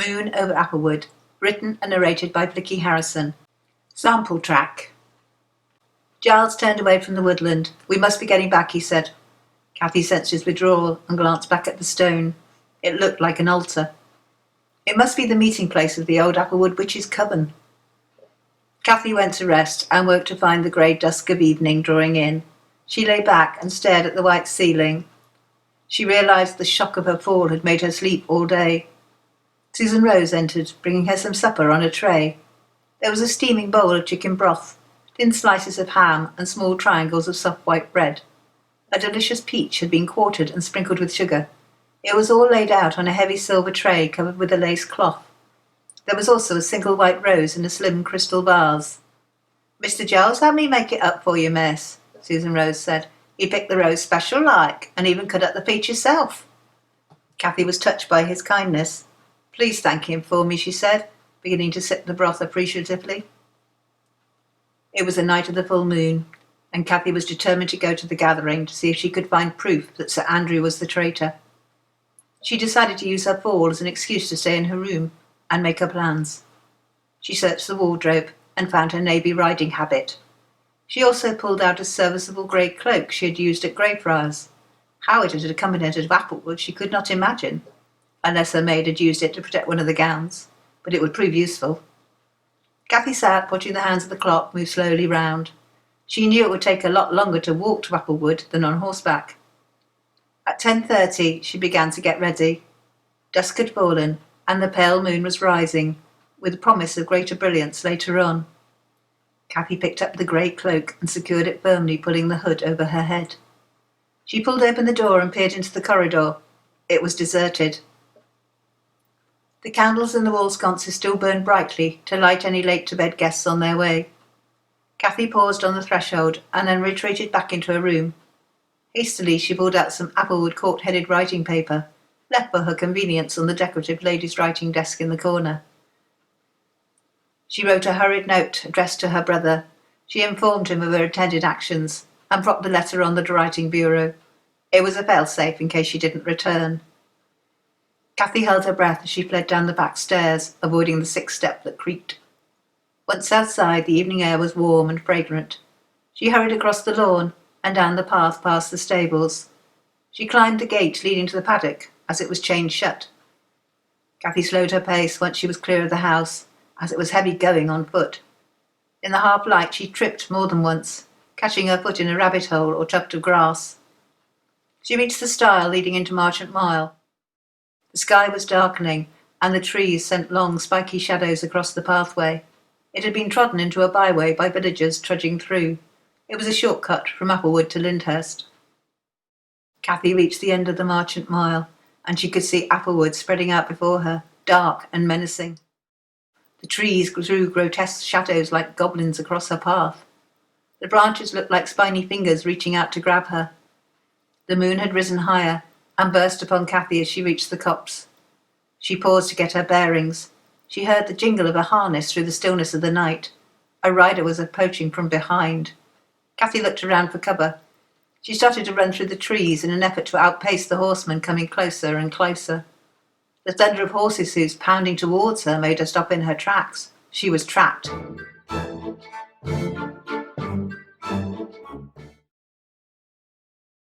Moon Over Applewood, written and narrated by Flicky Harrison. Sample track. Giles turned away from the woodland. "We must be getting back," he said. Cathy sensed his withdrawal and glanced back at the stone. It looked like an altar. It must be the meeting place of the old Applewood witches' coven. Cathy went to rest and woke to find the grey dusk of evening drawing in. She lay back and stared at the white ceiling. She realised the shock of her fall had made her sleep all day. Susan Rose entered, bringing her some supper on a tray. There was a steaming bowl of chicken broth, thin slices of ham and small triangles of soft white bread. A delicious peach had been quartered and sprinkled with sugar. It was all laid out on a heavy silver tray covered with a lace cloth. There was also a single white rose in a slim crystal vase. "Mr. Giles had me make it up for you, miss," Susan Rose said. "He picked the rose special like, and even cut up the peach himself." Cathy was touched by his kindness. "Please thank him for me," she said, beginning to sip the broth appreciatively. It was the night of the full moon, and Cathy was determined to go to the gathering to see if she could find proof that Sir Andrew was the traitor. She decided to use her fall as an excuse to stay in her room and make her plans. She searched the wardrobe and found her navy riding habit. She also pulled out a serviceable grey cloak she had used at Greyfriars. How it had accompanied her to Applewood she could not imagine, unless her maid had used it to protect one of the gowns, but it would prove useful. Cathy sat, watching the hands of the clock move slowly round. She knew it would take a lot longer to walk to Applewood than on horseback. At 10:30 she began to get ready. Dusk had fallen, and the pale moon was rising, with the promise of greater brilliance later on. Cathy picked up the grey cloak and secured it firmly, pulling the hood over her head. She pulled open the door and peered into the corridor. It was deserted. The candles in the wall sconces still burned brightly to light any late-to-bed guests on their way. Cathy paused on the threshold and then retreated back into her room. Hastily she pulled out some Applewood cork-headed writing paper, left for her convenience on the decorative lady's writing desk in the corner. She wrote a hurried note addressed to her brother. She informed him of her intended actions and propped the letter on the writing bureau. It was a fail-safe in case she didn't return. Cathy held her breath as she fled down the back stairs, avoiding the 6th step that creaked. Once outside, the evening air was warm and fragrant. She hurried across the lawn and down the path past the stables. She climbed the gate leading to the paddock as it was chained shut. Cathy slowed her pace once she was clear of the house, as it was heavy going on foot. In the half-light she tripped more than once, catching her foot in a rabbit hole or tuft of grass. She reached the stile leading into Marchant Mile. The sky was darkening, and the trees sent long, spiky shadows across the pathway. It had been trodden into a byway by villagers trudging through. It was a shortcut from Applewood to Lyndhurst. Cathy reached the end of the Marchant Mile, and she could see Applewood spreading out before her, dark and menacing. The trees threw grotesque shadows like goblins across her path. The branches looked like spiny fingers reaching out to grab her. The moon had risen higher and burst upon Cathy as she reached the copse. She paused to get her bearings. She heard the jingle of a harness through the stillness of the night. A rider was approaching from behind. Cathy looked around for cover. She started to run through the trees in an effort to outpace the horseman coming closer and closer. The thunder of horses' hoofs pounding towards her made her stop in her tracks. She was trapped.